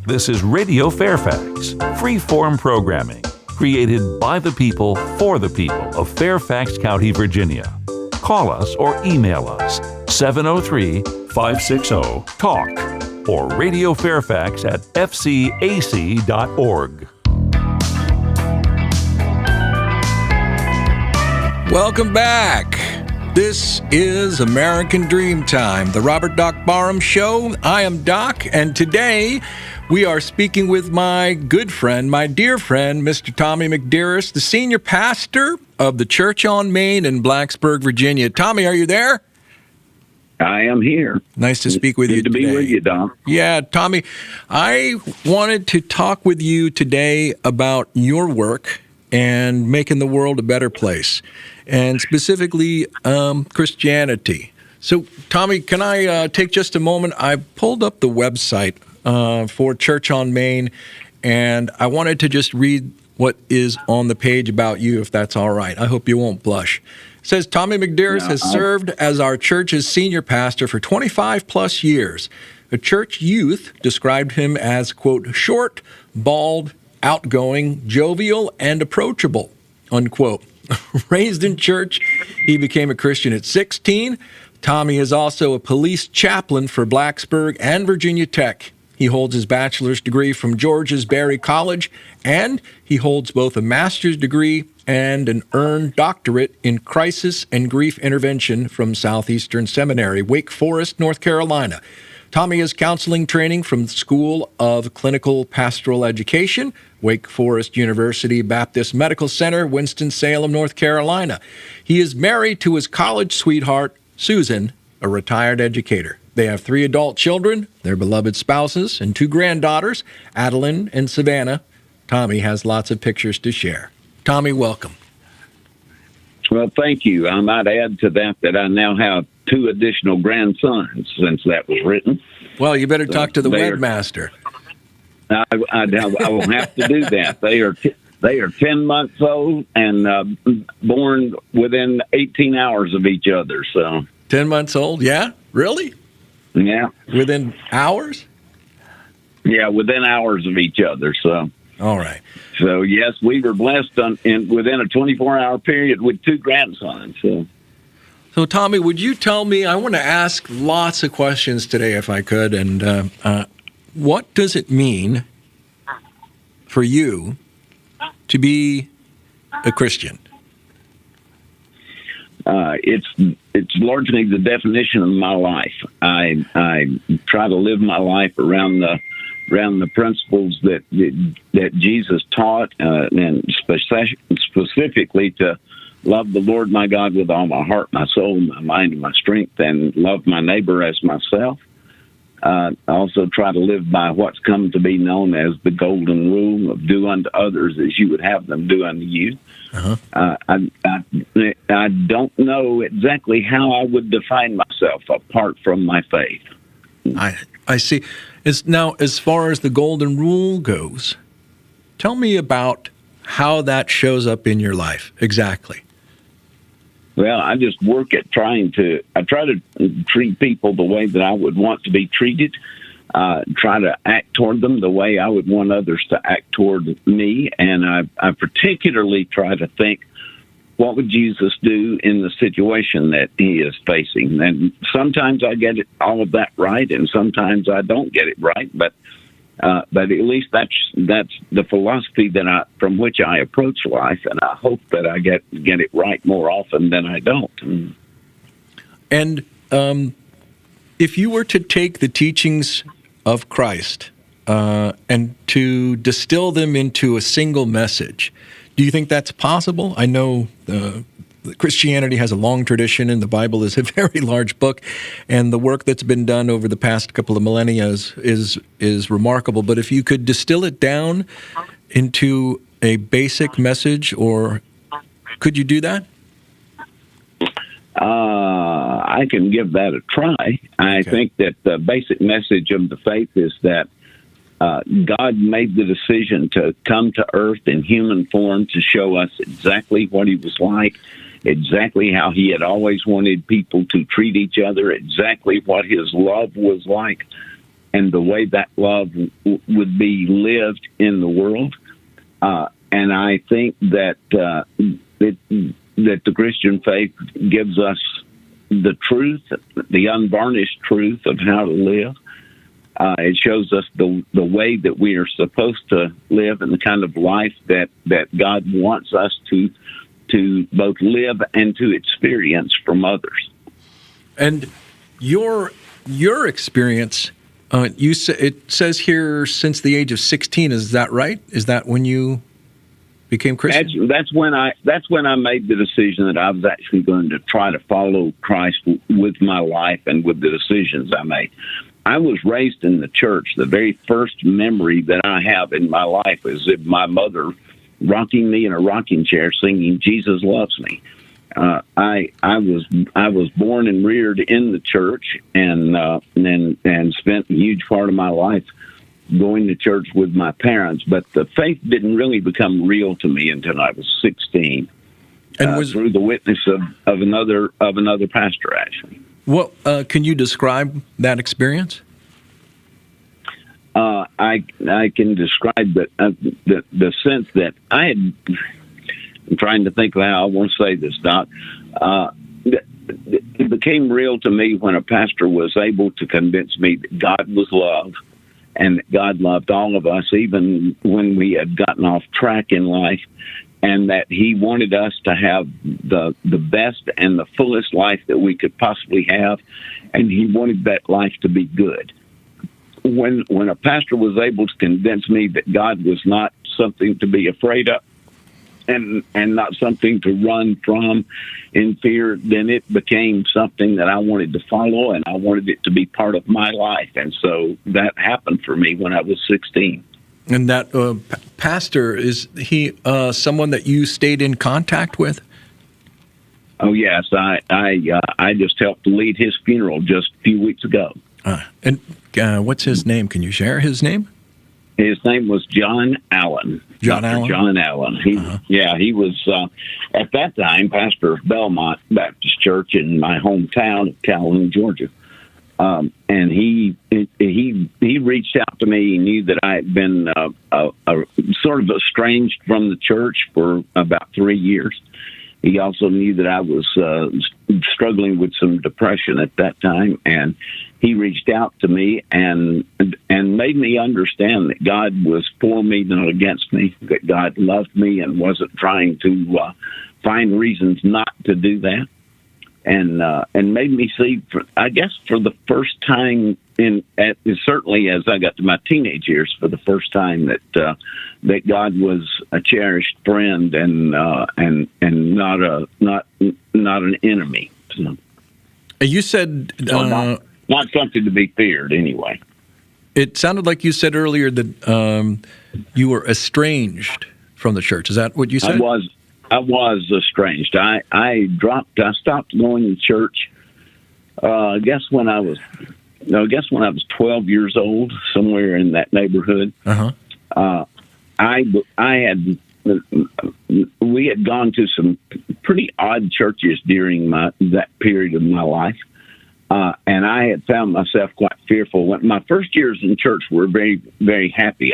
This is Radio Fairfax, free-form programming, created by the people for the people of Fairfax County, Virginia. Call us or email us, 703-560-TALK, or radiofairfax@fcac.org. Welcome back. This is American Dream Time, the Robert Doc Barham Show. I am Doc, and today we are speaking with my good friend, my dear friend, Mr. Tommy McDearis, the senior pastor of the Church on Main in Blacksburg, Virginia. Tommy, are you there? I am here. Nice to speak with you today. Good to be with you, Doc. Yeah, Tommy, I wanted to talk with you today about your work and making the world a better place, and specifically Christianity. So, Tommy, can I take just a moment? I pulled up the website for Church on Main, and I wanted to just read what is on the page about you, if that's all right. I hope you won't blush. It says, Tommy McDearis has served as our church's senior pastor for 25-plus years. The church youth described him as, quote, short, bald, outgoing, jovial, and approachable, unquote. Raised in church, he became a Christian at 16. Tommy is also a police chaplain for Blacksburg and Virginia Tech. He holds his bachelor's degree from Georgia's Berry College, and he holds both a master's degree and an earned doctorate in crisis and grief intervention from Southeastern Seminary, Wake Forest, North Carolina. Tommy has counseling training from the School of Clinical Pastoral Education, Wake Forest University Baptist Medical Center, Winston-Salem, North Carolina. He is married to his college sweetheart, Susan, a retired educator. They have 3 adult children, their beloved spouses, and 2 granddaughters, Adeline and Savannah. Tommy has lots of pictures to share. Tommy, welcome. Well, thank you. I might add to that I now have 2 additional grandsons since that was written. Well, you better talk to the webmaster. I will have to do that. They are 10 months old and born within 18 hours of each other. So 10 months old? Yeah, really? Yeah. Within hours? Yeah, within hours of each other. So. All right. So yes, we were blessed within a 24-hour period with 2 grandsons. So Tommy, would you tell me? I want to ask lots of questions today, if I could. And what does it mean for you to be a Christian? It's largely the definition of my life. I try to live my life around the principles that Jesus taught, and specifically to love the Lord my God with all my heart, my soul, my mind, and my strength, and love my neighbor as myself. I also try to live by what's come to be known as the golden rule of do unto others as you would have them do unto you. Uh-huh. I don't know exactly how I would define myself apart from my faith. I see. Now, as far as the golden rule goes, tell me about how that shows up in your life exactly. Well, I just work at try to treat people the way that I would want to be treated, try to act toward them the way I would want others to act toward me, and I particularly try to think, what would Jesus do in the situation that he is facing? And sometimes I get all of that right, and sometimes I don't get it right, but at least that's the philosophy from which I approach life, and I hope that I get it right more often than I don't. And if you were to take the teachings of Christ and to distill them into a single message, do you think that's possible? I know Christianity has a long tradition, and the Bible is a very large book, and the work that's been done over the past couple of millennia is remarkable. But if you could distill it down into a basic message, or could you do that? I can give that a try. I think that the basic message of the faith is that God made the decision to come to earth in human form to show us exactly what he was like, exactly how he had always wanted people to treat each other, exactly what his love was like, the way that love would be lived in the world. And I think that that the Christian faith gives us the truth, the unvarnished truth of how to live. It shows us the way that we are supposed to live and the kind of life that God wants us to both live and to experience from others. And your experience, it says here since the age of 16. Is that right? Is that when you became Christian? That's when I made the decision that I was actually going to try to follow Christ with my life and with the decisions I made. I was raised in the church. The very first memory that I have in my life is of my mother rocking me in a rocking chair, singing "Jesus Loves Me." I was born and reared in the church, and spent a huge part of my life going to church with my parents. But the faith didn't really become real to me until I was 16, and through the witness of another pastor, actually. Well, can you describe that experience? I can describe the sense that I had. I'm trying to think of how I want to say this, Doc. It became real to me when a pastor was able to convince me that God was love and that God loved all of us, even when we had gotten off track in life, and that He wanted us to have the best and the fullest life that we could possibly have, and He wanted that life to be good. When a pastor was able to convince me that God was not something to be afraid of, and not something to run from in fear, then it became something that I wanted to follow, and I wanted it to be part of my life. And so that happened for me when I was 16. And that pastor, is he someone that you stayed in contact with? Oh, yes. I just helped lead his funeral just a few weeks ago. And what's his name? Can you share his name? His name was John Allen. John Allen? John Allen. He was, at that time, pastor of Belmont Baptist Church in my hometown of Calhoun, Georgia. And he reached out to me. He knew that I had been sort of estranged from the church for about 3 years. He also knew that I was struggling with some depression at that time, and he reached out to me and made me understand that God was for me, not against me, that God loved me and wasn't trying to find reasons not to do that, and made me see, I guess, for the first time certainly as I got to my teenage years, for the first time that God was a cherished friend and not an enemy. So, you said not something to be feared, anyway. It sounded like you said earlier that you were estranged from the church. Is that what you said? I was estranged. I stopped going to church. I guess when I was 12 years old, somewhere in that neighborhood. We had gone to some pretty odd churches during that period of my life. And I had found myself quite fearful. My first years in church were very, very happy.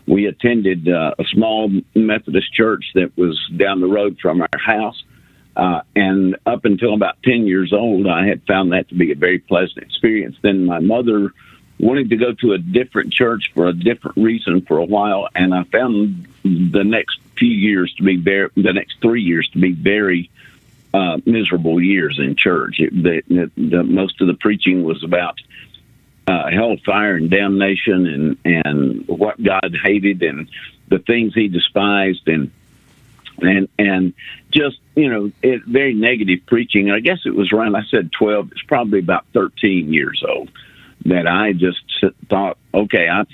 We attended a small Methodist church that was down the road from our house. And up until about 10 years old, I had found that to be a very pleasant experience. Then my mother wanted to go to a different church for a different reason for a while, and I found the next 3 years to be very miserable years in church. Most of the preaching was about hellfire and damnation and what God hated and the things He despised and just, very negative preaching. I guess it was around, I said 12, it's probably about 13 years old that I just thought, okay, I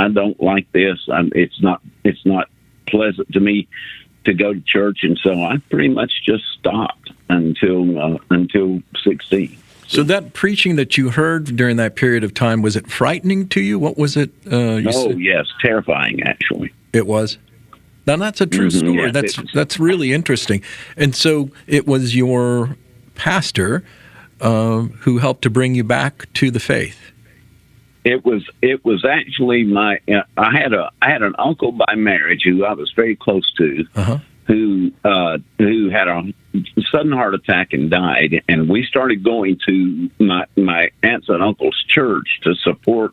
don't like this. It's not pleasant to me to go to church. And so I pretty much just stopped until 16. So that preaching that you heard during that period of time, was it frightening to you? What was it? Yes, terrifying, actually. It was? Now, that's a true story. Yes, that's really interesting. And so it was your pastor who helped to bring you back to the faith. it was actually I had an uncle by marriage who I was very close to, who had a sudden heart attack and died, and we started going to my aunts and uncle's church to support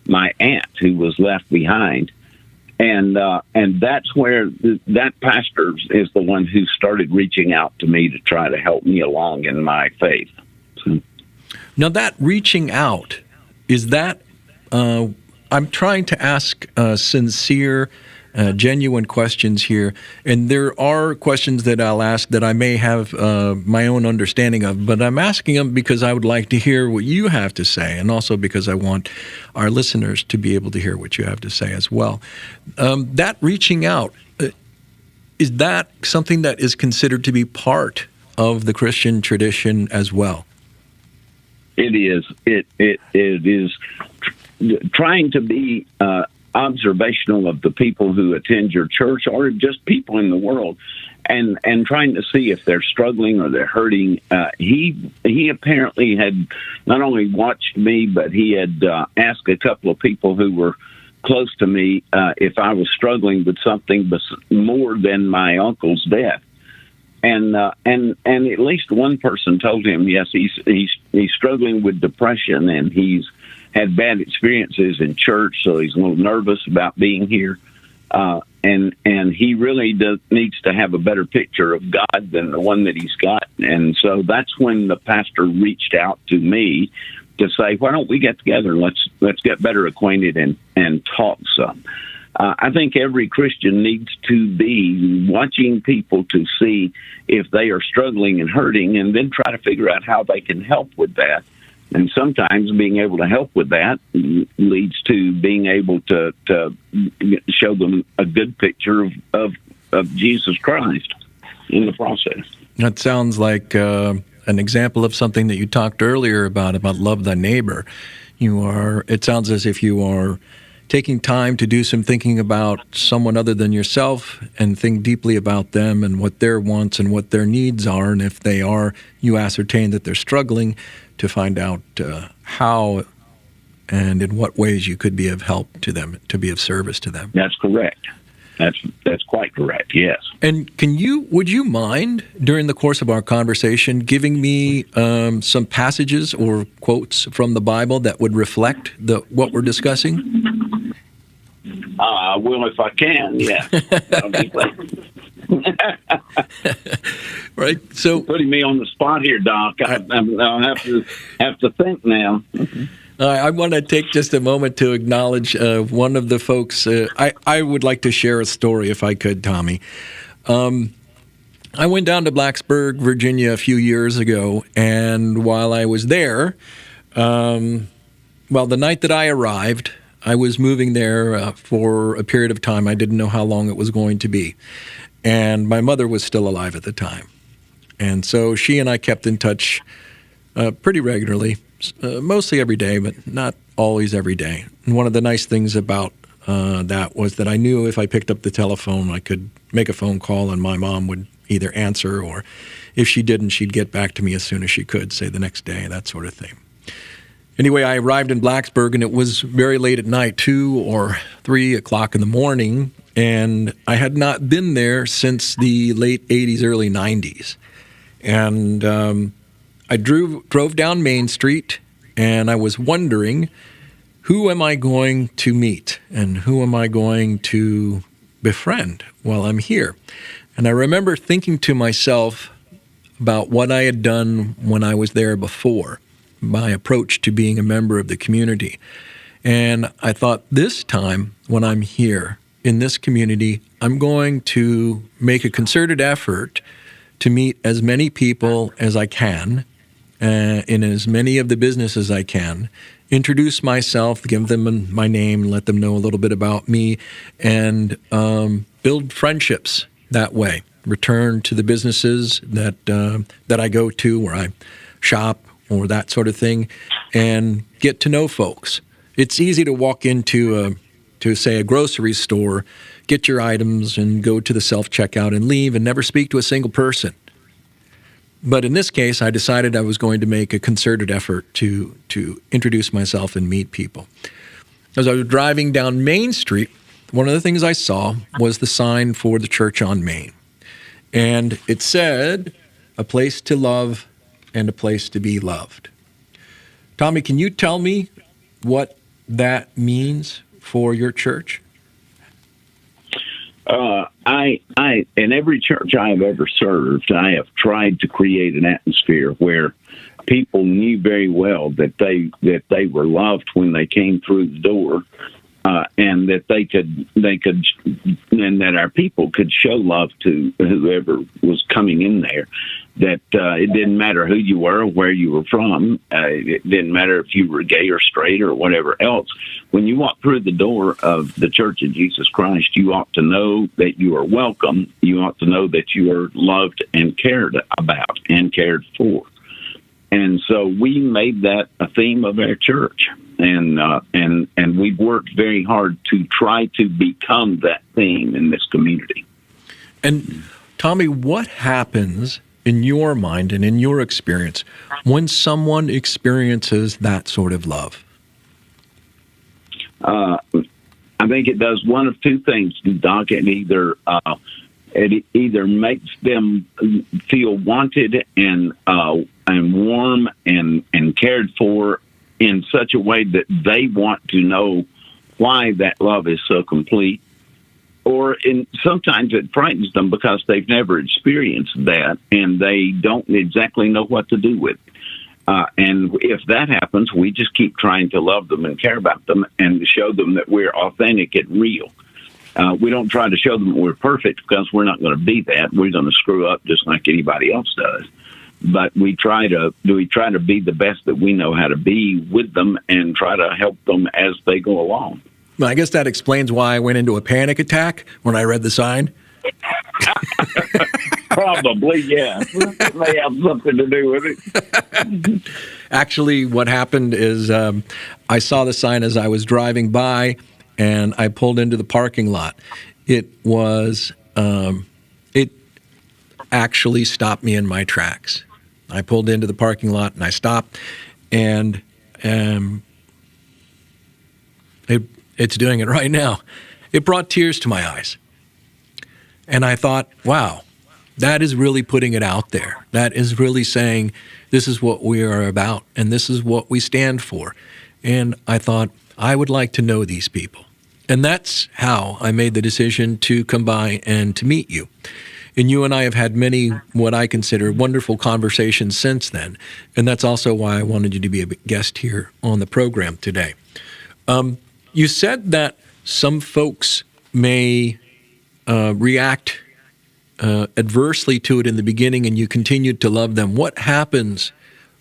my aunt who was left behind. And that's where that pastor is the one who started reaching out to me to try to help me along in my faith. So. Now, that reaching out, is that, I'm trying to ask sincere, genuine questions here, and there are questions that I'll ask that I may have my own understanding of, but I'm asking them because I would like to hear what you have to say, and also because I want our listeners to be able to hear what you have to say as well. That reaching out, is that something that is considered to be part of the Christian tradition as well? It is. It is trying to be observational of the people who attend your church or just people in the world, and trying to see if they're struggling or they're hurting. He apparently had not only watched me, but he had asked a couple of people who were close to me if I was struggling with something more than my uncle's death. And at least one person told him, yes, he's struggling with depression, and he's had bad experiences in church, so he's a little nervous about being here. And he really needs to have a better picture of God than the one that he's got. And so that's when the pastor reached out to me to say, why don't we get together and let's get better acquainted and talk some. I think every Christian needs to be watching people to see if they are struggling and hurting, and then try to figure out how they can help with that. And sometimes being able to help with that leads to being able to show them a good picture of Jesus Christ in the process. That sounds like an example of something that you talked earlier about love thy neighbor. It sounds as if you are taking time to do some thinking about someone other than yourself and think deeply about them and what their wants and what their needs are. And if they are, you ascertain that they're struggling, to find out how and in what ways you could be of help to them, to be of service to them. That's correct. That's quite correct, yes. And would you mind, during the course of our conversation, giving me some passages or quotes from the Bible that would reflect what we're discussing? I will if I can, yeah. That'll be great. Right. So putting me on the spot here, Doc. I'll have to think now. I want to take just a moment to acknowledge one of the folks. I would like to share a story, if I could, Tommy. I went down to Blacksburg, Virginia, a few years ago, and while I was there, the night that I arrived, I was moving there for a period of time. I didn't know how long it was going to be. And my mother was still alive at the time. And so she and I kept in touch pretty regularly, mostly every day, but not always every day. And one of the nice things about that was that I knew if I picked up the telephone, I could make a phone call and my mom would either answer, or if she didn't, she'd get back to me as soon as she could, say the next day, that sort of thing. Anyway, I arrived in Blacksburg, and it was very late at night, 2 or 3 o'clock in the morning, and I had not been there since the late 80s, early 90s. And I drove down Main Street, and I was wondering, who am I going to meet, and who am I going to befriend while I'm here? And I remember thinking to myself about what I had done when I was there before, my approach to being a member of the community. And I thought, this time when I'm here in this community, I'm going to make a concerted effort to meet as many people as I can, in as many of the businesses I can, introduce myself, give them my name, let them know a little bit about me, and build friendships that way. Return to the businesses that I go to, where I shop, or that sort of thing, and get to know folks. It's easy to walk into, say, a grocery store, get your items, and go to the self-checkout and leave and never speak to a single person. But in this case, I decided I was going to make a concerted effort to introduce myself and meet people. As I was driving down Main Street, one of the things I saw was the sign for the church on Main. And it said, "A place to love and a place to be loved." Tommy, can you tell me what that means for your church? In every church I have ever served, I have tried to create an atmosphere where people knew very well that they were loved when they came through the door, and that they could, and that our people could show love to whoever was coming in there. That it didn't matter who you were, where you were from. It didn't matter if you were gay or straight or whatever else. When you walk through the door of the Church of Jesus Christ, you ought to know that you are welcome. You ought to know that you are loved and cared about and cared for. And so we made that a theme of our church, and we've worked very hard to try to become that theme in this community. And Tommy, what happens in your mind and in your experience when someone experiences that sort of love? I think it does one of two things, Doc. It either makes them feel wanted and warm and cared for in such a way that they want to know why that love is so complete, or sometimes it frightens them because they've never experienced that and they don't exactly know what to do with it. And if that happens, we just keep trying to love them and care about them and show them that we're authentic and real. We don't try to show them that we're perfect, because we're not going to be that. We're going to screw up just like anybody else does. But we try to be the best that we know how to be with them and try to help them as they go along. Well, I guess that explains why I went into a panic attack when I read the sign. Probably, yeah. It may have something to do with it. Actually, what happened is I saw the sign as I was driving by, and I pulled into the parking lot. It actually stopped me in my tracks. I pulled into the parking lot, and I stopped, and it's doing it right now. It brought tears to my eyes. And I thought, wow, that is really putting it out there. That is really saying, this is what we are about, and this is what we stand for. And I thought, I would like to know these people. And that's how I made the decision to come by and to meet you. And you and I have had many, what I consider, wonderful conversations since then. And that's also why I wanted you to be a guest here on the program today. You said that some folks may react adversely to it in the beginning, and you continued to love them. What happens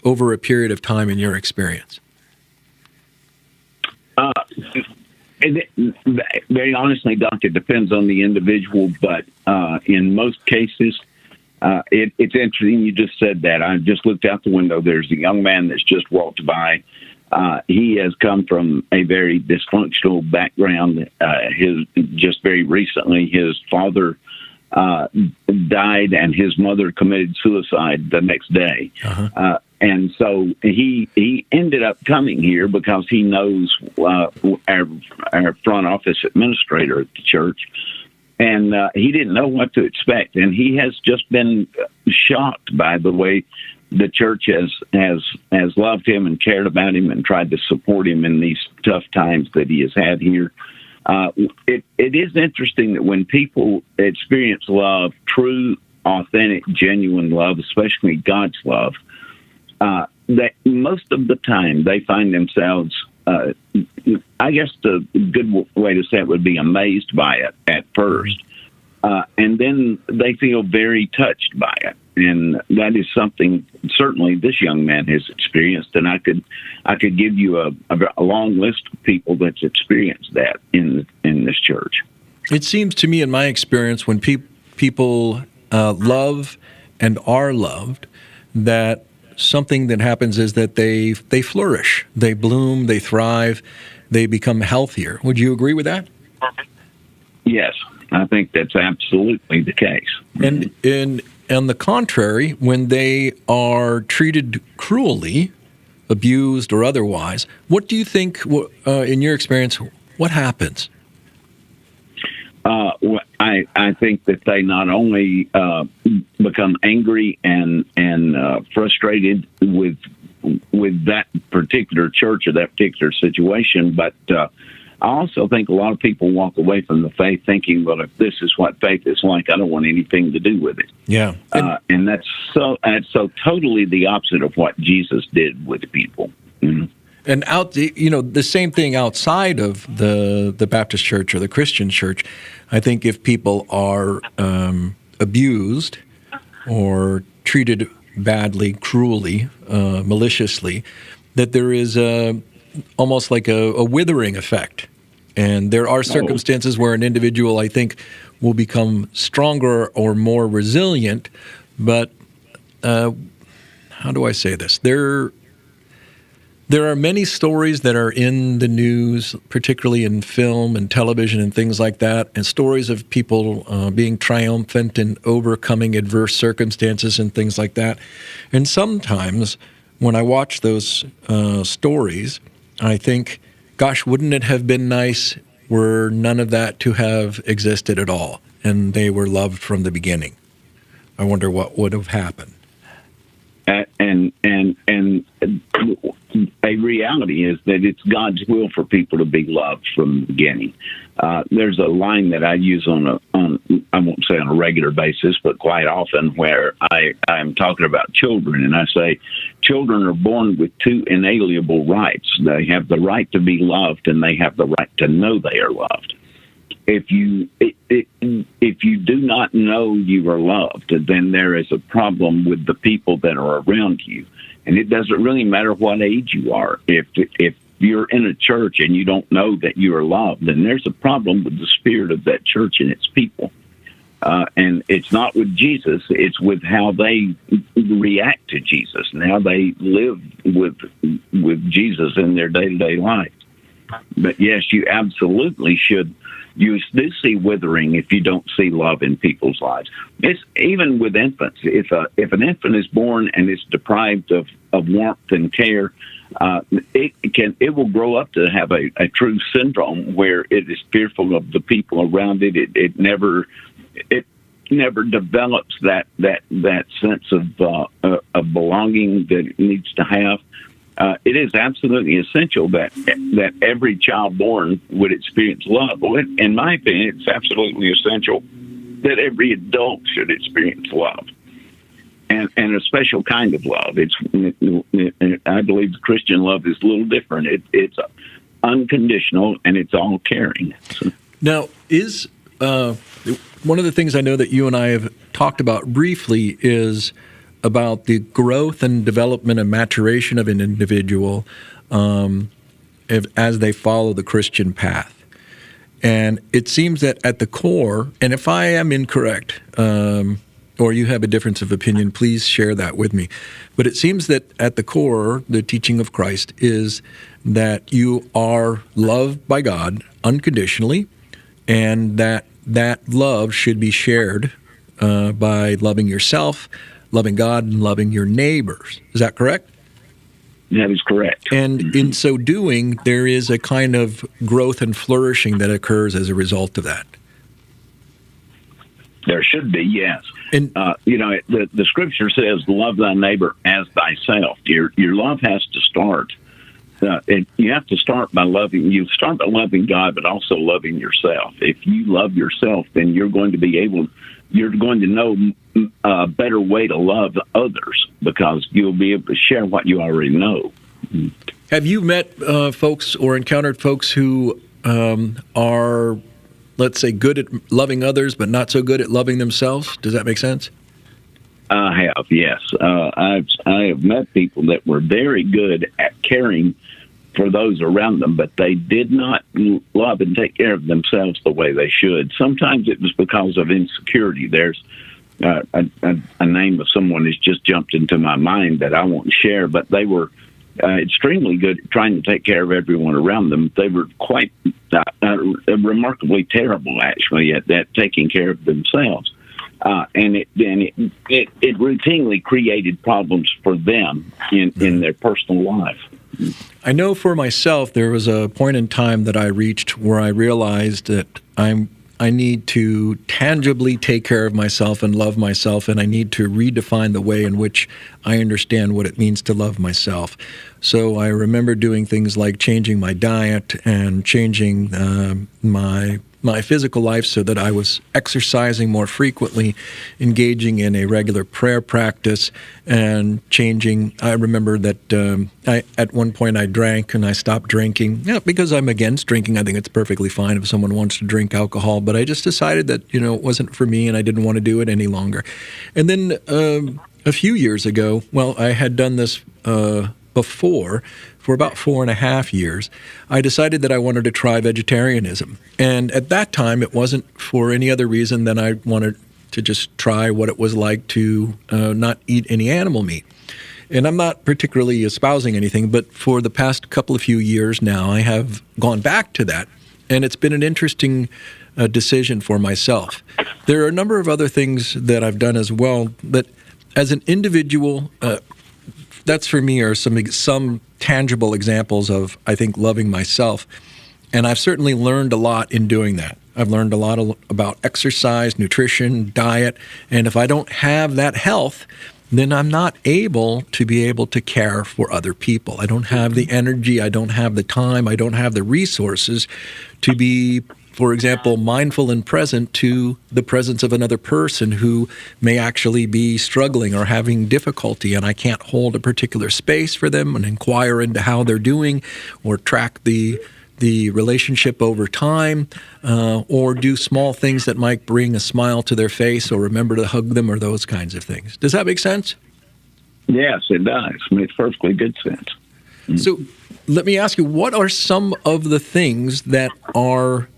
over a period of time in your experience? Very honestly, Doc, it depends on the individual, but in most cases, it's interesting you just said that. I just looked out the window. There's a young man that's just walked by. He has come from a very dysfunctional background. Just very recently, his father died, and his mother committed suicide the next day. Uh-huh. And so he ended up coming here because he knows our front office administrator at the church, and he didn't know what to expect. And he has just been shocked by the way the church has loved him and cared about him and tried to support him in these tough times that he has had here. It is interesting that when people experience love, true, authentic, genuine love, especially God's love, that most of the time they find themselves, I guess the good way to say it would be amazed by it at first. And then they feel very touched by it. And that is something certainly this young man has experienced. And I could give you a long list of people that's experienced that in this church. It seems to me, in my experience, when people love and are loved, that something that happens is that they flourish, they bloom, they thrive, they become healthier. Would you agree with that? Yes, I think that's absolutely the case. And on the contrary, when they are treated cruelly, abused or otherwise, what do you think, in your experience, what happens? I think that they not only become angry and frustrated with that particular church or that particular situation, but I also think a lot of people walk away from the faith thinking, well, if this is what faith is like, I don't want anything to do with it. Yeah. And that's so totally the opposite of what Jesus did with people. Mm-hmm. And the same thing outside of the Baptist church or the Christian church. I think if people are abused or treated badly, cruelly, maliciously, that there is almost like a withering effect. And there are circumstances where an individual, I think, will become stronger or more resilient. But how do I say this? There are many stories that are in the news, particularly in film and television and things like that, and stories of people being triumphant and overcoming adverse circumstances and things like that. And sometimes when I watch those stories, I think, gosh, wouldn't it have been nice were none of that to have existed at all, and they were loved from the beginning? I wonder what would have happened. And a reality is that it's God's will for people to be loved from the beginning. There's a line that I use on I won't say on a regular basis, but quite often, where I'm talking about children, and I say children are born with two inalienable rights. They have the right to be loved, and they have the right to know they are loved. If you do not know you are loved, then there is a problem with the people that are around you. And it doesn't really matter what age you are. If you're in a church and you don't know that you are loved, then there's a problem with the spirit of that church and its people. And it's not with Jesus, it's with how they react to Jesus and how they live with Jesus in their day-to-day life. But yes, you absolutely should. You do see withering if you don't see love in people's lives. It's even with infants. If an infant is born and is deprived of warmth and care, it will grow up to have a true syndrome where it is fearful of the people around it. It never develops that sense of belonging that it needs to have. It is absolutely essential that every child born would experience love. Well, in my opinion, it's absolutely essential that every adult should experience love, and a special kind of love. I believe the Christian love is a little different. It's unconditional and it's all caring. Now, is one of the things I know that you and I have talked about briefly is about the growth and development and maturation of an individual as they follow the Christian path. And it seems that at the core, and if I am incorrect, or you have a difference of opinion, please share that with me. But it seems that at the core, the teaching of Christ is that you are loved by God unconditionally, and that love should be shared by loving yourself, loving God, and loving your neighbors. Is that correct? That is correct. And in so doing, there is a kind of growth and flourishing that occurs as a result of that. There should be, yes. And the Scripture says, "Love thy neighbor as thyself." Your love has to start. You have to start by loving. You start by loving God, but also loving yourself. If you love yourself, then you're going to know a better way to love others, because you'll be able to share what you already know. Have you met folks or encountered folks who are, let's say, good at loving others but not so good at loving themselves? Does that make sense? I have, yes. I have met people that were very good at caring for those around them, but they did not love and take care of themselves the way they should. Sometimes it was because of insecurity. There's a name of someone has just jumped into my mind that I won't share, but they were extremely good at trying to take care of everyone around them. They were quite remarkably terrible, actually, at taking care of themselves. It routinely created problems for them in their personal life. I know for myself, there was a point in time that I reached where I realized that I need to tangibly take care of myself and love myself, and I need to redefine the way in which I understand what it means to love myself. So I remember doing things like changing my diet and changing my physical life so that I was exercising more frequently, engaging in a regular prayer practice, and changing. I remember that at one point I drank and I stopped drinking. Because I'm against drinking. I think it's perfectly fine if someone wants to drink alcohol, but I just decided that it wasn't for me and I didn't want to do it any longer. And then a few years ago, I had done this before, for about 4.5 years, I decided that I wanted to try vegetarianism. And at that time, it wasn't for any other reason than I wanted to just try what it was like to not eat any animal meat. And I'm not particularly espousing anything, but for the past few years now, I have gone back to that. And it's been an interesting decision for myself. There are a number of other things that I've done as well that, as an individual, that's for me are some tangible examples of, I think, loving myself. And I've certainly learned a lot in doing that. I've learned a lot about exercise, nutrition, diet. And if I don't have that health, then I'm not able to care for other people. I don't have the energy. I don't have the time. I don't have the resources to be, for example, mindful and present to the presence of another person who may actually be struggling or having difficulty, and I can't hold a particular space for them and inquire into how they're doing or track the relationship over time, or do small things that might bring a smile to their face or remember to hug them or those kinds of things. Does that make sense? Yes, it does. It makes perfectly good sense. So let me ask you, what are some of the things that are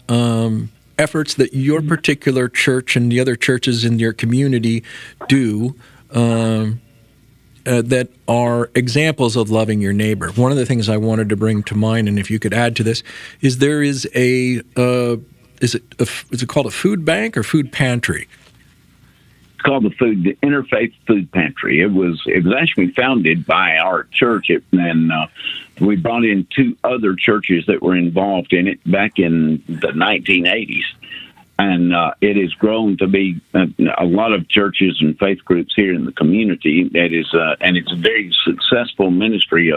efforts that your particular church and the other churches in your community do that are examples of loving your neighbor? One of the things I wanted to bring to mind, and if you could add to this, is there is is it called a food bank or food pantry? It's called the Interfaith Food Pantry. It was actually founded by our church, and we brought in 2 other churches that were involved in it back in the 1980s. And it has grown to be a lot of churches and faith groups here in the community. And it's a very successful ministry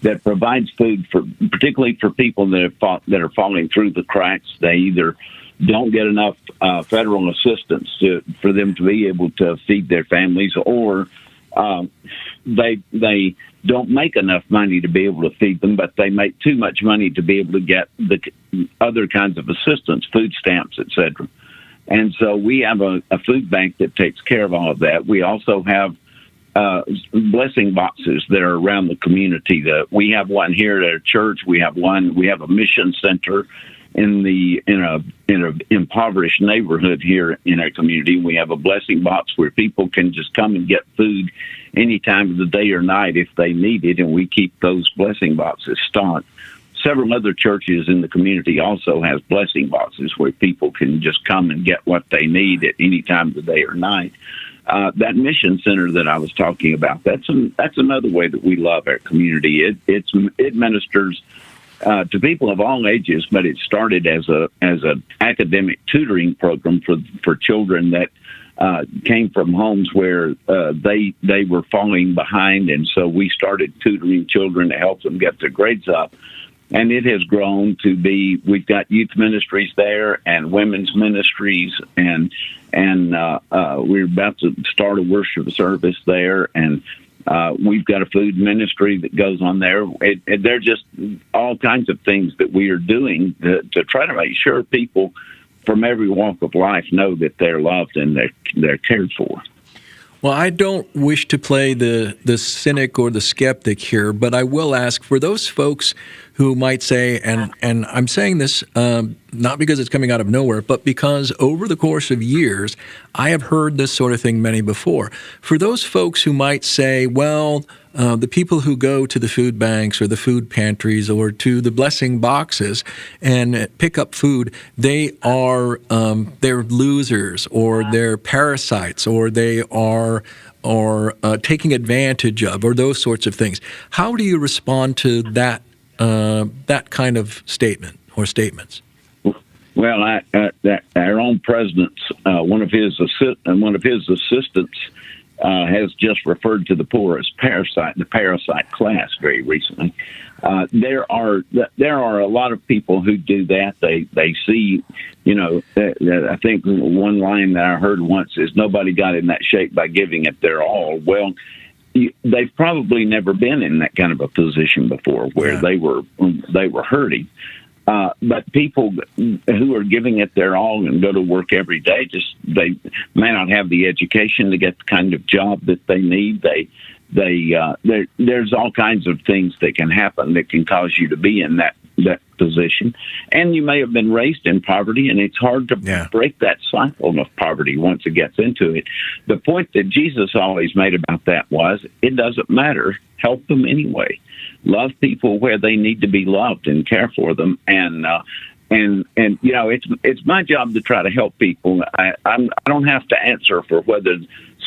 that provides food particularly for people that are falling through the cracks. They either don't get enough federal assistance for them to be able to feed their families, or they don't make enough money to be able to feed them, but they make too much money to be able to get the other kinds of assistance, food stamps, etc. And so we have a food bank that takes care of all of that. We also have blessing boxes that are around the community. We have one here at our church. We have a mission center in an impoverished neighborhood here in our community. We have a blessing box where people can just come and get food any time of the day or night if they need it, and we keep those blessing boxes stocked. Several other churches in the community also has blessing boxes where people can just come and get what they need at any time of the day or night. That mission center that I was talking about, that's another way that we love our community. It ministers to people of all ages, but it started as an academic tutoring program for children that came from homes where they were falling behind, and so we started tutoring children to help them get their grades up. And it has grown to be, we've got youth ministries there and women's ministries, and we're about to start a worship service there, and we've got a food ministry that goes on there. They're just all kinds of things that we are doing to try to make sure people from every walk of life know that they're loved and they're cared for. Well, I don't wish to play the cynic or the skeptic here, but I will ask, for those folks who might say, and I'm saying this not because it's coming out of nowhere, but because over the course of years, I have heard this sort of thing many before. For those folks who might say, well, the people who go to the food banks or the food pantries or to the blessing boxes and pick up food, they're losers, or they're parasites, or they are taking advantage of, or those sorts of things. How do you respond to that kind of statement or statements? Well, our own president's one of his assistants has just referred to the poor as the parasite class very recently. There are a lot of people who do that. They see, I think one line that I heard once is, nobody got in that shape by giving it their all. Well, they've probably never been in that kind of a position before where they were hurting. But people who are giving it their all and go to work every day, they may not have the education to get the kind of job that they need. There's all kinds of things that can happen that can cause you to be in that position. And you may have been raised in poverty, and it's hard to break that cycle of poverty once it gets into it. The point that Jesus always made about that was, it doesn't matter. Help them anyway. Love people where they need to be loved and care for them. And it's my job to try to help people. I don't have to answer for whether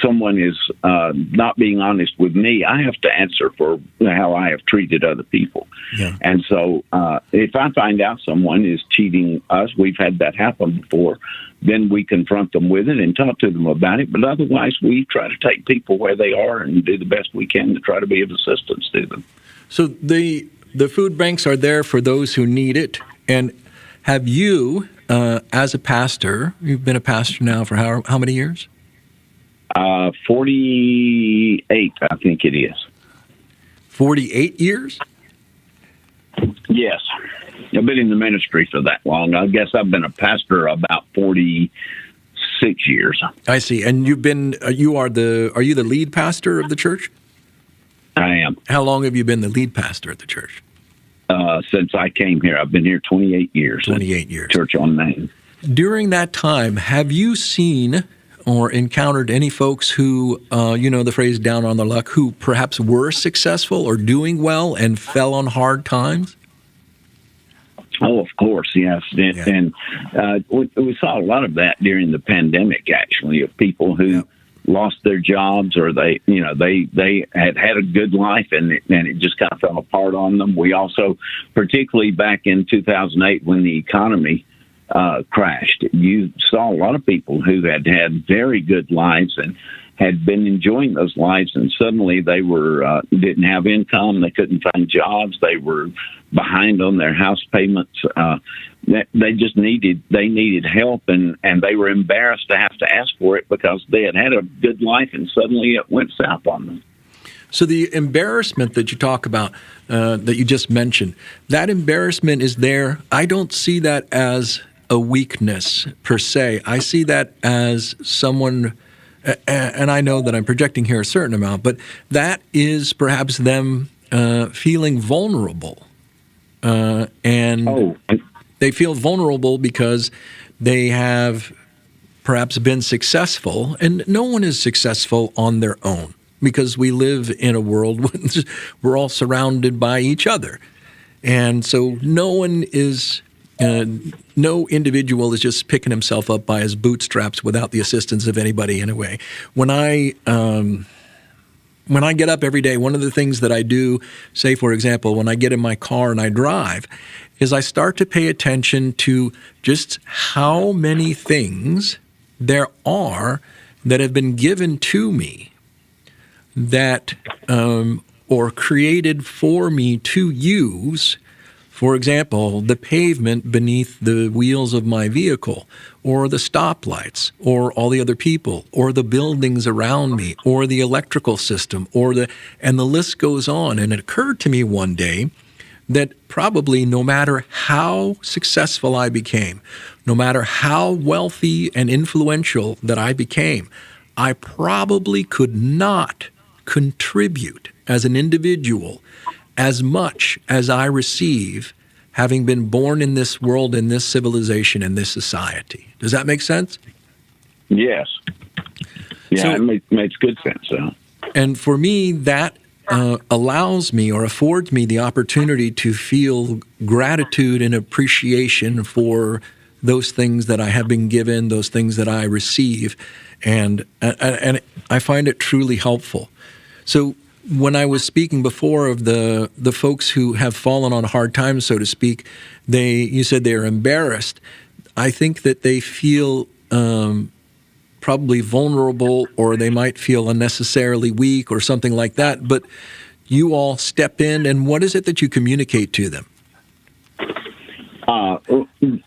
someone is not being honest with me. I have to answer for how I have treated other people. Yeah. And so if I find out someone is cheating us, we've had that happen before, then we confront them with it and talk to them about it. But otherwise, we try to take people where they are and do the best we can to try to be of assistance to them. So the food banks are there for those who need it. And have you, as a pastor, you've been a pastor now for how many years? 48, I think it is. 48 years? Yes. I've been in the ministry for that long. I guess I've been a pastor about 46 years. I see. And are you the lead pastor of the church? I am. How long have you been the lead pastor at the church? Since I came here. I've been here 28 years. 28 years. Church on Main. During that time, have you seen or encountered any folks who, the phrase down on their luck, who perhaps were successful or doing well and fell on hard times? Oh, of course, yes. And we saw a lot of that during the pandemic, actually, of people who lost their jobs, or they had a good life and it just kind of fell apart on them. We also, particularly back in 2008 when the economy crashed, you saw a lot of people who had very good lives and had been enjoying those lives, and suddenly they were didn't have income, they couldn't find jobs, they were behind on their house payments. They just needed help, and they were embarrassed to have to ask for it because they had a good life, and suddenly it went south on them. So the embarrassment that you talk about, that you just mentioned, that embarrassment is there. I don't see that as a weakness per se. I see that as someone, and I know that I'm projecting here a certain amount, but that is perhaps them feeling vulnerable. They feel vulnerable because they have perhaps been successful, and no one is successful on their own because we live in a world where we're all surrounded by each other. And so no individual is just picking himself up by his bootstraps without the assistance of anybody in a way. When I get up every day, one of the things that I do, say, for example, when I get in my car and I drive, is I start to pay attention to just how many things there are that have been given to me that or created for me to use. For example, the pavement beneath the wheels of my vehicle, or the stoplights, or all the other people, or the buildings around me, or the electrical system, and the list goes on. And it occurred to me one day that probably no matter how successful I became, no matter how wealthy and influential that I became, I probably could not contribute as an individual as much as I receive, having been born in this world, in this civilization, in this society. Does that make sense? Yes. Yeah, So- it makes good sense. And for me, that allows me or affords me the opportunity to feel gratitude and appreciation for those things that I have been given, those things that I receive, and I find it truly helpful. So when I was speaking before of the folks who have fallen on hard times, so to speak, you said they're embarrassed. I think that they feel probably vulnerable, or they might feel unnecessarily weak or something like that. But you all step in, and what is it that you communicate to them?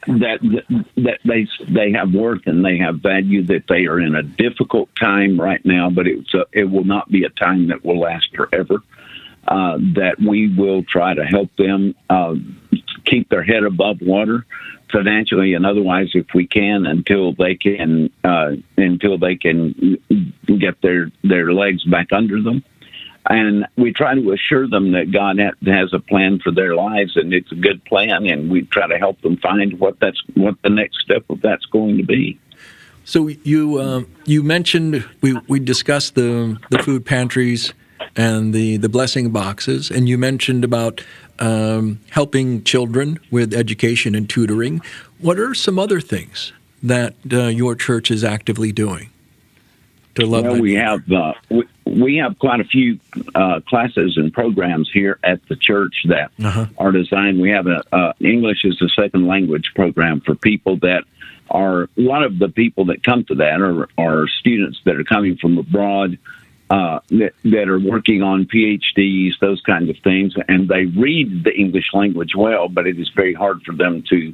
That they have worth and they have value, that they are in a difficult time right now, but it will not be a time that will last forever. That we will try to help them keep their head above water, financially and otherwise, if we can, until they can get their legs back under them. And we try to assure them that God has a plan for their lives, and it's a good plan. And we try to help them find what the next step of that's going to be. So you mentioned we discussed the food pantries and the blessing boxes, and you mentioned about helping children with education and tutoring. What are some other things that your church is actively doing to love? Well, we have quite a few classes and programs here at the church that are designed. We have a English as a second language program for people that are, a lot of the people that come to that are students that are coming from abroad, that are working on PhDs, those kinds of things, and they read the English language well, but it is very hard for them to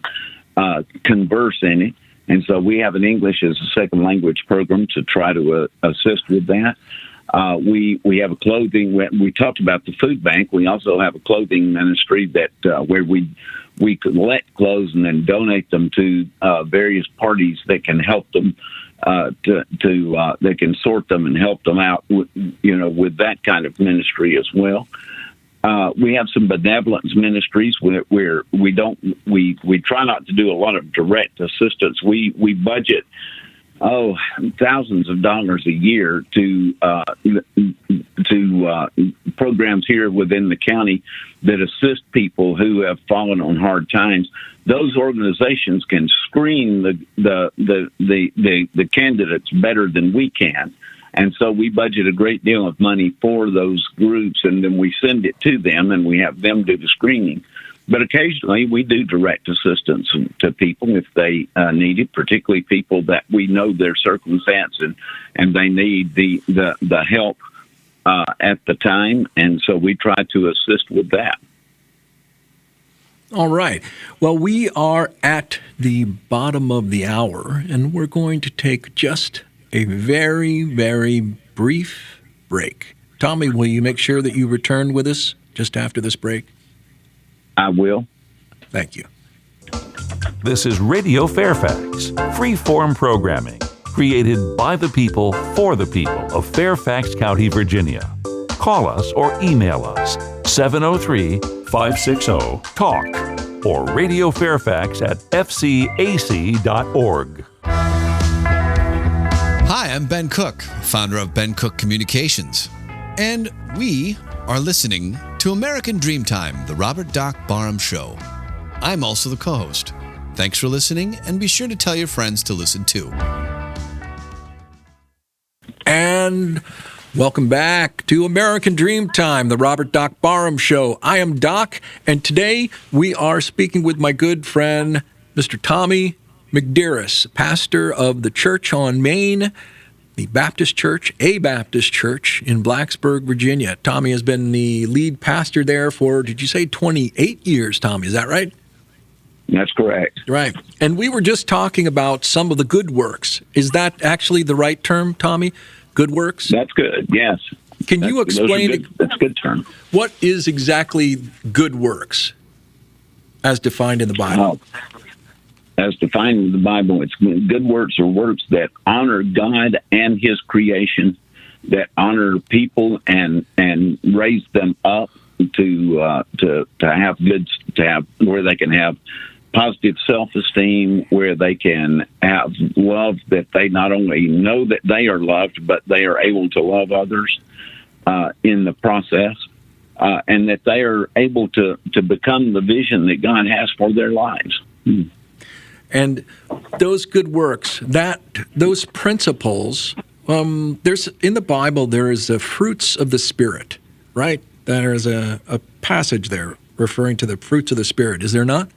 converse in it. And so we have an English as a second language program to try to assist with that. We have a clothing. We talked about the food bank. We also have a clothing ministry that where we collect clothes and then donate them to various parties that can help them. They can sort them and help them out, with that kind of ministry as well. We have some benevolence ministries where we try not to do a lot of direct assistance. We budget thousands of dollars a year to programs here within the county that assist people who have fallen on hard times. Those organizations can screen the candidates better than we can. And so we budget a great deal of money for those groups, and then we send it to them, and we have them do the screening. But occasionally we do direct assistance to people if they need it, particularly people that we know their circumstance and they need the help at the time. And so we try to assist with that. All right. Well, we are at the bottom of the hour, and we're going to take just a very, very brief break. Tommy, will you make sure that you return with us just after this break? I will. Thank you. This is Radio Fairfax, free-form programming, created by the people, for the people of Fairfax County, Virginia. Call us or email us, 703-560-TALK, or radiofairfax@fcac.org. Hi, I'm Ben Cook, founder of Ben Cook Communications, and we are listening to American Dreamtime, the Robert Doc Barham Show. I'm also the co-host. Thanks for listening, and be sure to tell your friends to listen too. And welcome back to American Dreamtime, the Robert Doc Barham Show. I am Doc, and today we are speaking with my good friend, Mr. Tommy McDearis, pastor of the Church on Main, the Baptist Church, a Baptist church in Blacksburg, Virginia. Tommy has been the lead pastor there for, did you say 28 years, Tommy? Is that right? That's correct. Right. And we were just talking about some of the good works. Is that actually the right term, Tommy? Good works? That's good, yes. Can you explain? That's a good term. What is exactly good works as defined in the Bible? As defined in the Bible, it's good works are works that honor God and His creation, that honor people and raise them up have where they can have positive self-esteem, where they can have love, that they not only know that they are loved, but they are able to love others in the process, and that they are able to become the vision that God has for their lives. And those good works, those principles, there's in the Bible, there is the fruits of the Spirit, right? There is a passage there referring to the fruits of the Spirit. Is there not?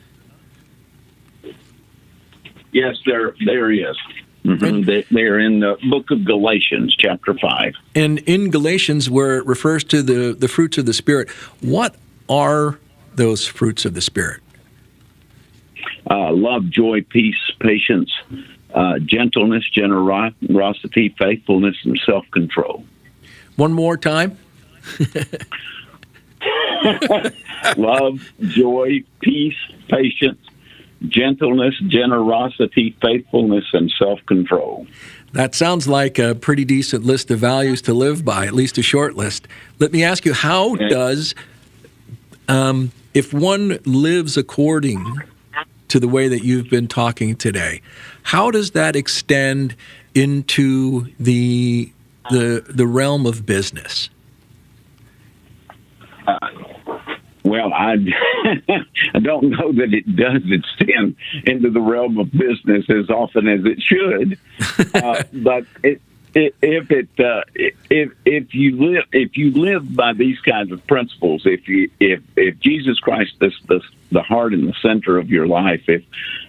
Yes, there is. Mm-hmm. They're in the book of Galatians, chapter 5. And in Galatians, where it refers to the fruits of the Spirit, what are those fruits of the Spirit? Love, joy, peace, patience, gentleness, generosity, faithfulness, and self-control. One more time. Love, joy, peace, patience, gentleness, generosity, faithfulness, and self-control. That sounds like a pretty decent list of values to live by, at least a short list. Let me ask you, how does, if one lives according to the way that you've been talking today, how does that extend into the realm of business? Well, I don't know that it does extend into the realm of business as often as it should. But if you live by these kinds of principles, if Jesus Christ is the heart and the center of your life, if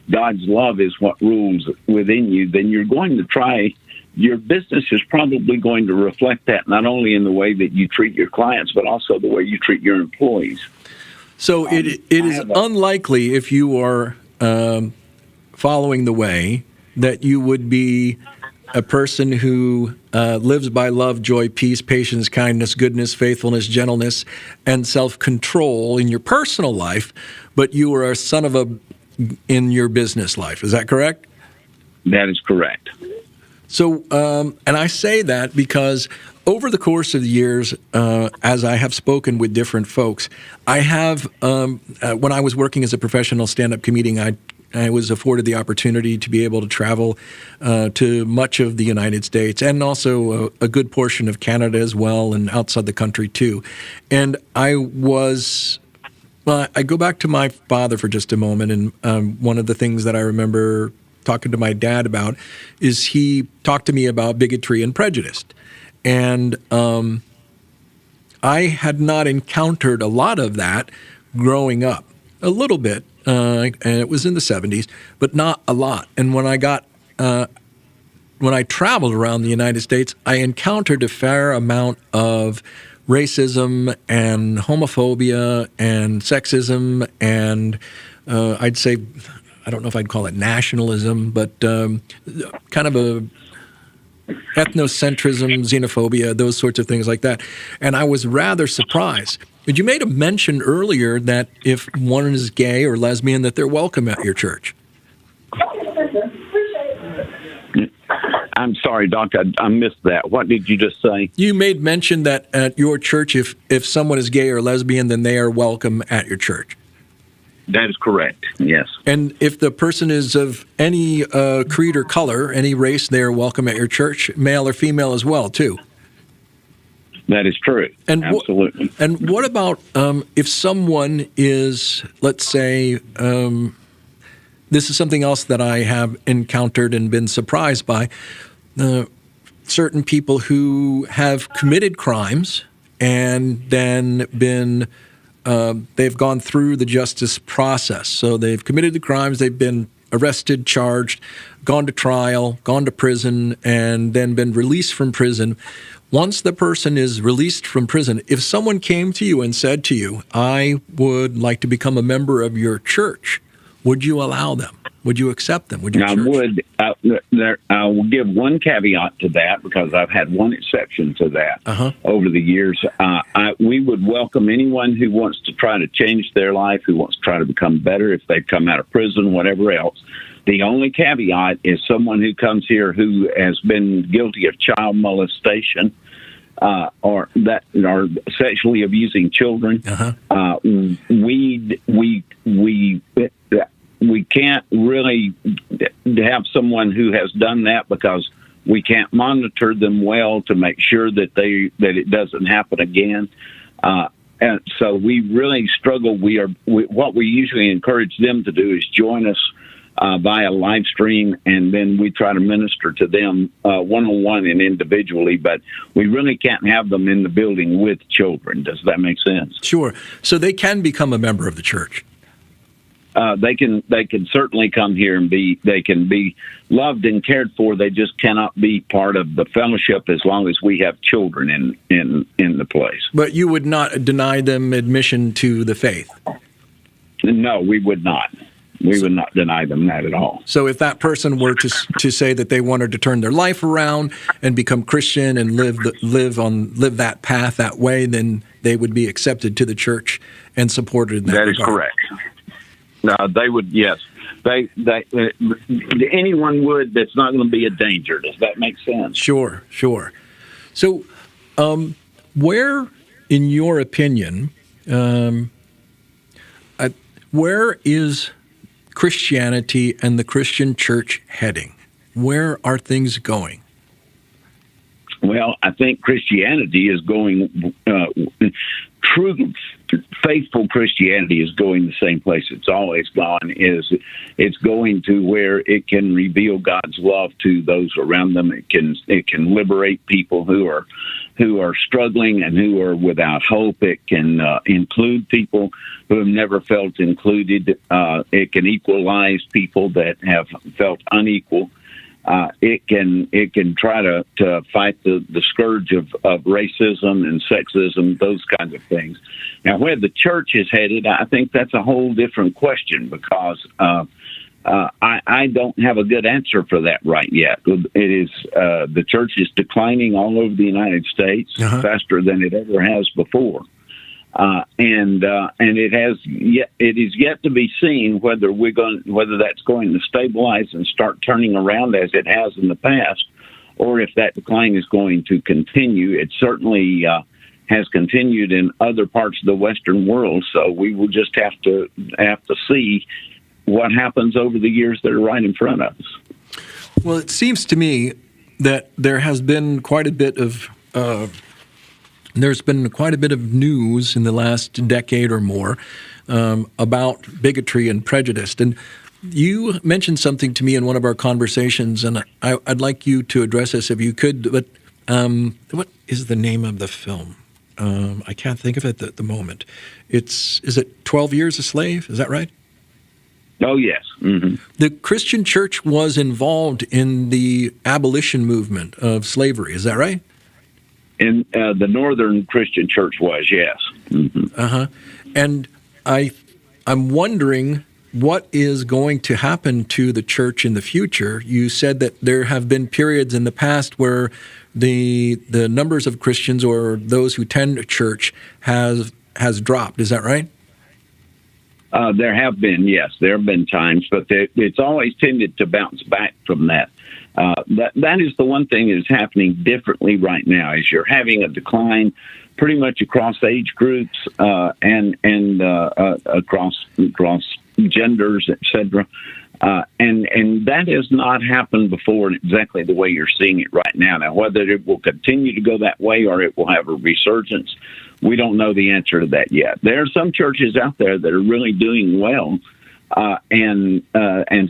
God's love is what rules within you, then you're going to try. Your business is probably going to reflect that, not only in the way that you treat your clients, but also the way you treat your employees. So it is unlikely, if you are following the way, that you would be a person who lives by love, joy, peace, patience, kindness, goodness, faithfulness, gentleness, and self-control in your personal life, but you are a son of a in your business life. Is that correct? That is correct. So, and I say that because over the course of the years, as I have spoken with different folks, I have, when I was working as a professional stand-up comedian, I was afforded the opportunity to be able to travel to much of the United States and also a good portion of Canada as well, and outside the country too. And I go back to my father for just a moment, and one of the things that I remember talking to my dad about is he talked to me about bigotry and prejudice. And I had not encountered a lot of that growing up. A little bit, and it was in the 70s, but not a lot. And when I traveled around the United States, I encountered a fair amount of racism and homophobia and sexism and I'd say, I don't know if I'd call it nationalism, but kind of a ethnocentrism, xenophobia, those sorts of things like that. And I was rather surprised. But you made a mention earlier that if one is gay or lesbian, that they're welcome at your church. I'm sorry, Doc, I missed that. What did you just say? You made mention that at your church, if someone is gay or lesbian, then they are welcome at your church. That is correct, yes. And if the person is of any creed or color, any race, they are welcome at your church, male or female as well, too. That is true, and absolutely. And what about if someone is, let's say, this is something else that I have encountered and been surprised by, certain people who have committed crimes and then been they've gone through the justice process. So they've committed the crimes, they've been arrested, charged, gone to trial, gone to prison, and then been released from prison. Once the person is released from prison, if someone came to you and said to you, I would like to become a member of your church, would you allow them? Would you accept them? Would you? I will give one caveat to that because I've had one exception to that over the years. We would welcome anyone who wants to try to change their life, who wants to try to become better if they've come out of prison, whatever else. The only caveat is someone who comes here who has been guilty of child molestation or that are sexually abusing children. We can't really have someone who has done that because we can't monitor them well to make sure that it doesn't happen again. And so we really struggle. What we usually encourage them to do is join us via live stream, and then we try to minister to them one-on-one and individually, but we really can't have them in the building with children. Does that make sense? Sure. So they can become a member of the church. They can certainly come here and they can be loved and cared for. They just cannot be part of the fellowship as long as we have children in the place. But you would not deny them admission to the faith? No, we would not. We would not deny them that at all. So if that person were to say that they wanted to turn their life around and become Christian and live that path that way, then they would be accepted to the church and supported in that regard. Is correct. They would, yes. Anyone would that's not going to be a danger. Does that make sense? Sure. So, where, in your opinion, where is Christianity and the Christian church heading? Where are things going? Well, I think Christianity is going, true, faithful Christianity is going the same place it's always gone. It's going to where it can reveal God's love to those around them. It can liberate people who are struggling and who are without hope. It can include people who have never felt included. It can equalize people that have felt unequal. It can try to fight the scourge of racism and sexism, those kinds of things. Now, where the church is headed, I think that's a whole different question because I don't have a good answer for that right yet. It is the church is declining all over the United States faster than it ever has before. And it is yet to be seen whether that's going to stabilize and start turning around as it has in the past, or if that decline is going to continue. It certainly has continued in other parts of the Western world, so we will just have to see what happens over the years that are right in front of us. Well, it seems to me that there has been quite a bit of news in the last decade or more about bigotry and prejudice. And you mentioned something to me in one of our conversations, and I'd like you to address this if you could. But what is the name of the film? I can't think of it at the moment. Is it 12 Years a Slave? Is that right? Oh, yes. Mm-hmm. The Christian church was involved in the abolition movement of slavery. Is that right? In the Northern Christian Church was, yes. Mm-hmm. And I'm wondering what is going to happen to the church in the future. You said that there have been periods in the past where the numbers of Christians or those who attend a church has dropped. Is that right? There have been, yes. There have been times, but it's always tended to bounce back from that. That is the one thing that is happening differently right now, is you're having a decline pretty much across age groups and across genders, etc. And that has not happened before in exactly the way you're seeing it right now. Now, whether it will continue to go that way or it will have a resurgence, we don't know the answer to that yet. There are some churches out there that are really doing well, and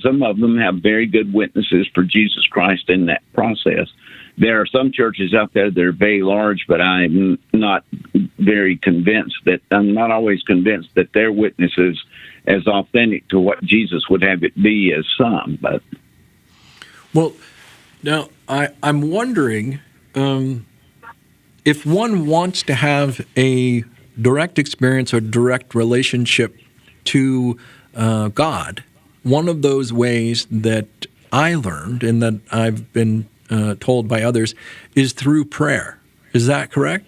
some of them have very good witnesses for Jesus Christ in that process. There are some churches out there that are very large, but I'm not always convinced that their witness is as authentic to what Jesus would have it be as some. But well, now I'm wondering if one wants to have a direct experience or direct relationship to God. One of those ways that I learned and that I've been told by others is through prayer. Is that correct?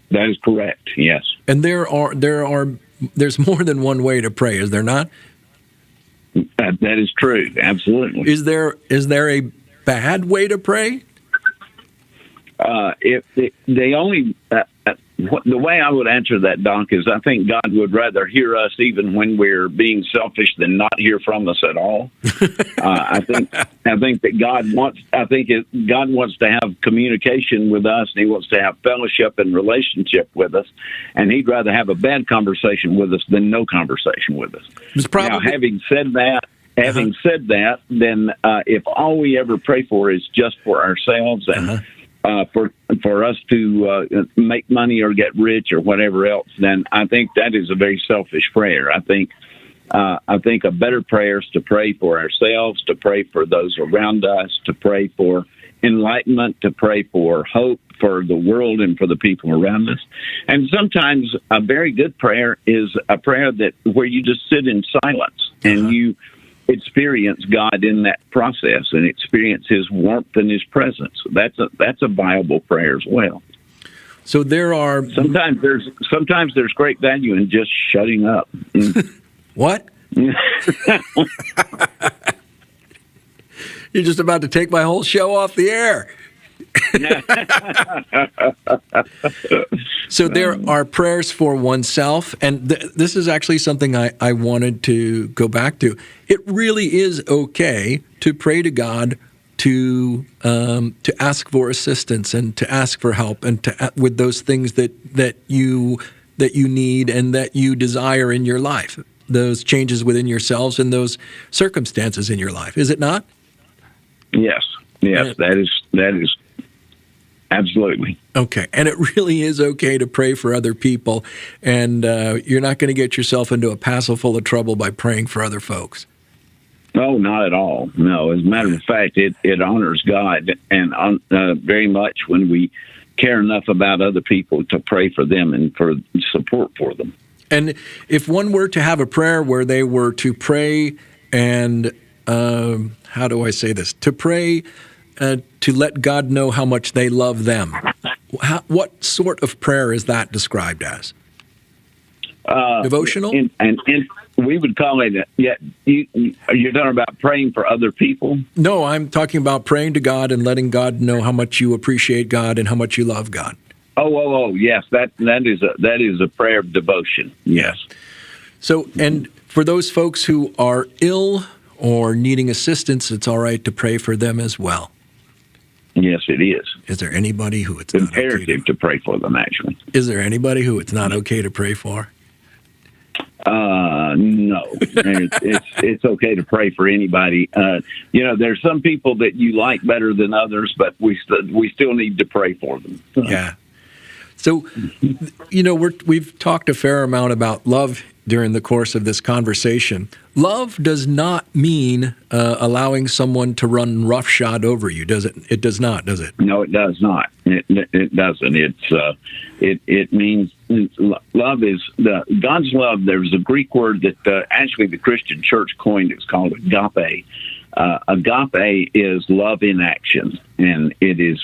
That is correct. Yes. And there's more than one way to pray, is there not? That is true. Absolutely. Is there a bad way to pray? If they only the way I would answer that, Doc, is I think God would rather hear us even when we're being selfish than not hear from us at all. I think that God wants to have communication with us, and He wants to have fellowship and relationship with us, and He'd rather have a bad conversation with us than no conversation with us. Now, having said that, then if all we ever pray for is just for ourselves and for us to make money or get rich or whatever else, then I think that is a very selfish prayer. I think a better prayer is to pray for ourselves, to pray for those around us, to pray for enlightenment, to pray for hope for the world and for the people around us. And sometimes a very good prayer is a prayer where you just sit in silence and you experience God in that process and experience His warmth and His presence. That's a viable prayer as well. So there are sometimes there's great value in just shutting up. What? You're just about to take my whole show off the air. So there are prayers for oneself, and this is actually something I wanted to go back to. It really is okay to pray to God, to ask for assistance and to ask for help, and with those things that you need and that you desire in your life, those changes within yourselves and those circumstances in your life. Is it not? Yes, that is. Absolutely. Okay. And it really is okay to pray for other people, and you're not going to get yourself into a passel full of trouble by praying for other folks. No, not at all. No, as a matter of fact, it honors God and very much when we care enough about other people to pray for them and for support for them. And if one were to have a prayer where they were to pray and, how do I say this, to pray to let God know how much they love them, what sort of prayer is that described as? Devotional? And we would call it, you're talking about praying for other people? No, I'm talking about praying to God and letting God know how much you appreciate God and how much you love God. Oh, yes, that is a prayer of devotion. Yes. So, and for those folks who are ill or needing assistance, it's all right to pray for them as well. Yes, it is. Is there anybody who it's imperative not okay to pray for them? Actually, is there anybody who it's not okay to pray for? No, it's okay to pray for anybody. There's some people that you like better than others, but we still need to pray for them. Yeah. So, we've talked a fair amount about love during the course of this conversation. Love does not mean allowing someone to run roughshod over you, does it? It does not, does it? No, it does not. It doesn't. It means love is God's love. There's a Greek word that actually the Christian Church coined. It's called agape. Agape is love in action, and it is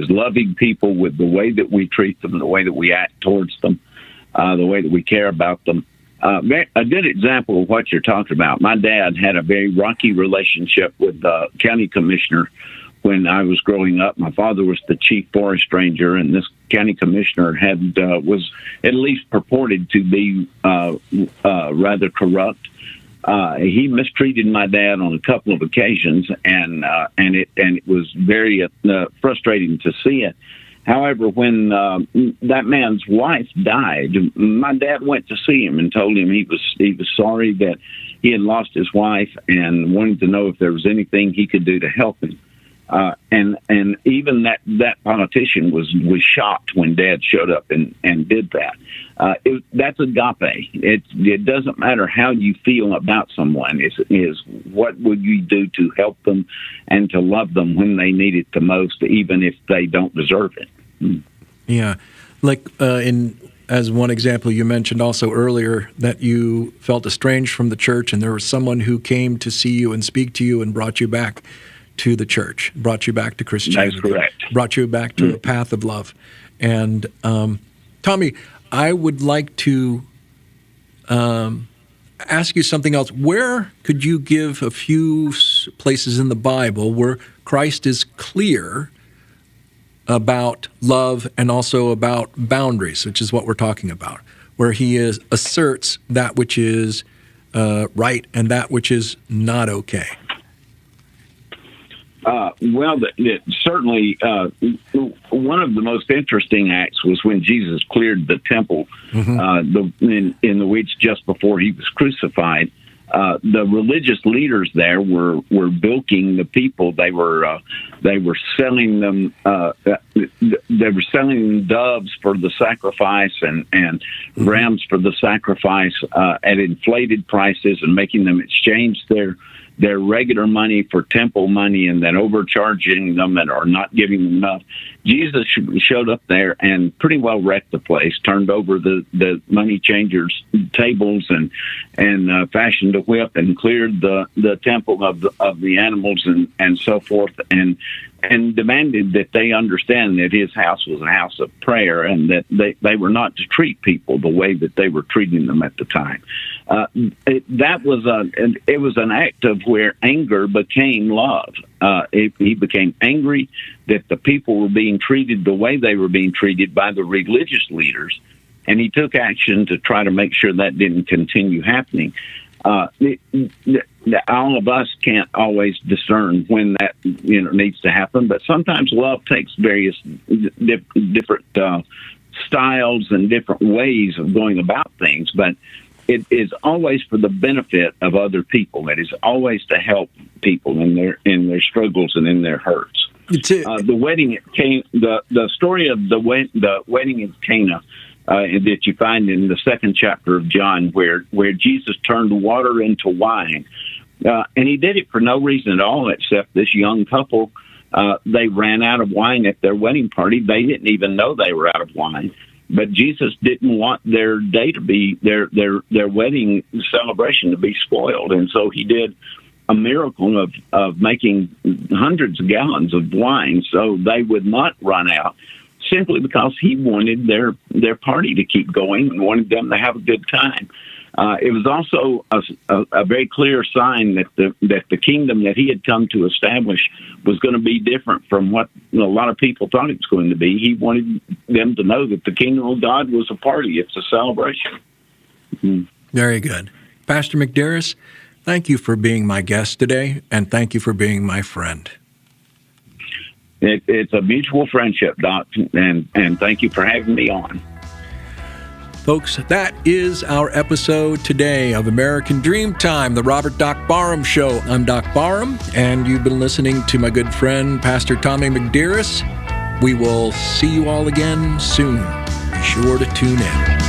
loving people with the way that we treat them, the way that we act towards them, the way that we care about them. A good example of what you're talking about. My dad had a very rocky relationship with the county commissioner when I was growing up. My father was the chief forest ranger, and this county commissioner was at least purported to be rather corrupt. He mistreated my dad on a couple of occasions, and it was very frustrating to see it. However, when that man's wife died, my dad went to see him and told him he was sorry that he had lost his wife and wanted to know if there was anything he could do to help him. And even that politician was shocked when Dad showed up and did that. That's agape. It doesn't matter how you feel about someone. Is what would you do to help them and to love them when they need it the most, even if they don't deserve it. Yeah, like as one example, you mentioned also earlier that you felt estranged from the church, and there was someone who came to see you and speak to you and brought you back to the church, brought you back to Christianity. That's correct. Brought you back to a path of love. And Tommy, I would like to ask you something else. Where could you give a few places in the Bible where Christ is clear about love and also about boundaries, which is what we're talking about, where he asserts that which is right and that which is not okay. Certainly, one of the most interesting acts was when Jesus cleared the temple in the weeks just before he was crucified. The religious leaders there were bilking the people. They were selling them doves for the sacrifice and rams for the sacrifice at inflated prices, and making them exchange their regular money for temple money, and then overcharging them or not giving them enough. Jesus showed up there and pretty well wrecked the place, turned over the money changers' tables and fashioned a whip and cleared the temple of the animals and so forth, and demanded that they understand that his house was a house of prayer, and that they were not to treat people the way that they were treating them at the time. It was an act of where anger became love. He became angry that the people were being treated the way they were being treated by the religious leaders, and he took action to try to make sure that didn't continue happening. All of us can't always discern when that needs to happen, but sometimes love takes various different styles and different ways of going about things, but it is always for the benefit of other people. It is always to help people in their struggles and in their hurts. The wedding at Cana, the story of the wedding in Cana that you find in the 2nd chapter of John, where Jesus turned water into wine, and he did it for no reason at all, except this young couple. They ran out of wine at their wedding party. They didn't even know they were out of wine. But Jesus didn't want their day to be their wedding celebration to be spoiled, and so he did a miracle of making hundreds of gallons of wine so they would not run out, simply because he wanted their party to keep going and wanted them to have a good time. It was also a very clear sign that the kingdom that he had come to establish was going to be different from what a lot of people thought it was going to be. He wanted them to know that the kingdom of God was a party. It's a celebration. Mm-hmm. Very good. Pastor McDearis, thank you for being my guest today, and thank you for being my friend. It's a mutual friendship, Doc, and thank you for having me on. Folks, that is our episode today of American Dreamtime, the Robert Doc Barham Show. I'm Doc Barham, and you've been listening to my good friend, Pastor Tommy McDearis. We will see you all again soon. Be sure to tune in.